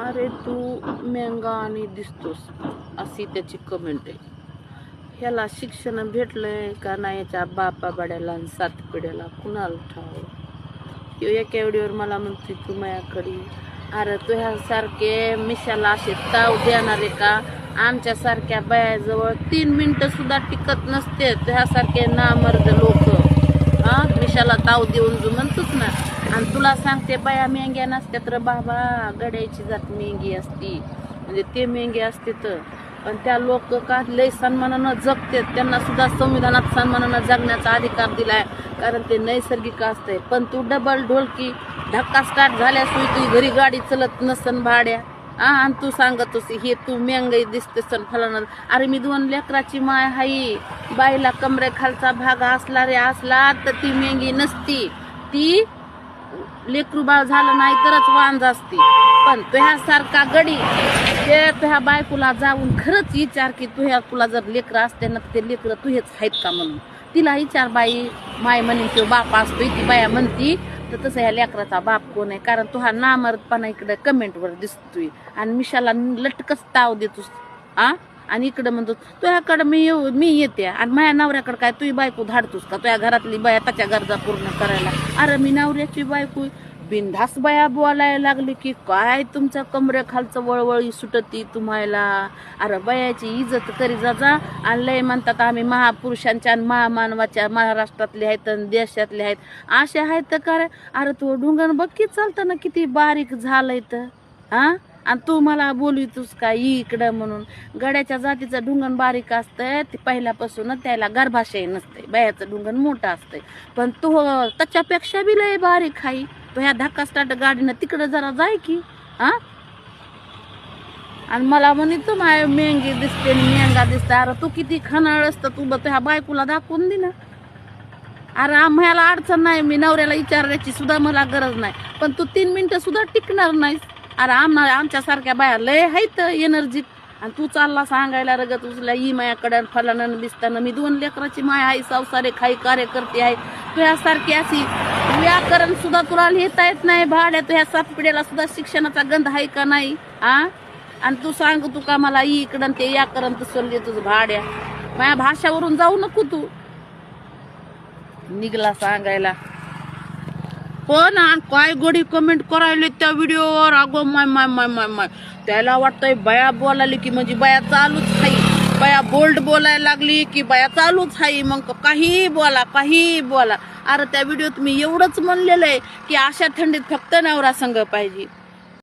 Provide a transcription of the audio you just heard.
अरे तू मेंगा आणि दिसतोस, अशी त्याची कमेंट आहे. ह्याला शिक्षण भेटलंय का नाही याच्या बापा बड्याला आणि सात पिढ्याला कुणाला ठाव. ह्यो एका व्हिडिओवर मला म्हणते तू माझ्याकडे. अरे तुझ्यासारखे मिशाला असे ताव देणारे का आमच्यासारख्या बायाजवळ 3 मिनिटं सुद्धा टिकत नसते. तुझ्यासारखे नामर्द लोक मिशाला ताव देऊन जो म्हणतोच ना. आणि तुला सांगते बाया मेंग्या नसत्या तर बाबा गड्याची जात मेंगी असती, म्हणजे ते मेंगे असते तर. पण त्या लोक का लय सन्मानानं जगते, त्यांना सुद्धा संविधानात सन्मानानं जगण्याचा अधिकार दिलाय, कारण ते नैसर्गिक असते. पण तू डबल ढोलकी धक्का स्टार्ट झाल्याशिवाय तुझी घरी गाडी चलत नसन भाड्या. आणि तू सांगत होती हे तू मेंगाई दिसते सण फलाना. अरे मी 2 लेकराची माय हाई. बाईला कमरे खालचा भाग असला रे असला तर ती मेंगी नसती, ती लेकरू बाळ झालं नाही तरच वांज असती. पण तुझ्यासारखा गडी ते तुझ्या बायकोला जाऊन खरंच विचार की तुला जर लेकरं असते ना ते लेकरं तुझेच आहेत का म्हणून. तिला विचार बाई माय म्हणेन तो बाप असतोय, ती बाया म्हणती तर तसं ह्या लेकराचा बाप कोण आहे. कारण तुझा नामर्दपणा इकडे कमेंटवर दिसतोय आणि मिशाला लटकच ताव देतोस. आणि इकडं म्हणतो तुझ्याकडं मी येते आणि माझ्या नवऱ्याकडे काय तुझी बायको धाडतोस का तुझ्या घरातली बाया त्याच्या गरजा पूर्ण करायला. अरे मी नवऱ्याची बायको बिनधास बाया बोलायला लागली की काय तुमच्या कमरे खालचं वळवळी सुटती तुम्हाला. अरे बायाची इज्जत करी जा. आणि लय म्हणतात आम्ही महापुरुषांच्या आणि महामानवाच्या महाराष्ट्रातले आहेत आणि देशातले आहेत असे आहेत का रे. अरे तू ढुंगण बघ की चालताना किती बारीक झालंय तर. आणि तू मला बोलवितोस का इकडं म्हणून. गड्याच्या जातीचं ढुंगण बारीक असतंय ते पहिल्यापासूनच, त्याला गर्भाशय नसते. बायाचं ढुंगण मोठं असतंय. पण तू त्याच्यापेक्षा बी लय बारीक आहे. तो ह्या धक्का स्टार्ट गाडीनं तिकडं जरा जाय की. आणि मला म्हणे तू माय मेंगी दिसते मेंगा दिसते. अरे तू किती खनाळ असतं तू ह्या बायकोला दाखवून दे ना. अरे आम्हाला अडचण नाही, मी नवऱ्याला विचारायची सुद्धा मला गरज नाही. पण तू 3 मिनिटं सुद्धा टिकणार नाहीस. अरे आमच्यासारख्या बाया लय आहेत एनर्जीत. आणि तू चालला सांगायला रगत उचला ही मायाकडं फलानं दिसताना. मी 2 लेकराची माय आहे, संसारे खाई कार्यकर्ते आहे. तुझ्यासारखी अशी व्याकरण सुद्धा तुला लिहिता येत नाही भाड्या. तुझ्या 7 पिढ्याला सुद्धा शिक्षणाचा गंध आहे का नाही. आणि तू सांग तू का मला इकडं ते व्याकरण तसं तुझं भाड्या. माझ्या भाषावरून जाऊ नको तू निघला सांगायला. हो ना, काय गोडी कमेंट करायले त्या व्हिडिओवर. अगो माय माय माय माय माय त्याला वाटतंय बया बोलायली की म्हणजे बया चालूच आहे. बया बोल्ड बोलायला लागली की बया चालूच आहे. मग काही बोला. अरे त्या व्हिडिओत मी एवढंच म्हणलेलं आहे की अशा थंडीत फक्त नवरा संग पाहिजे.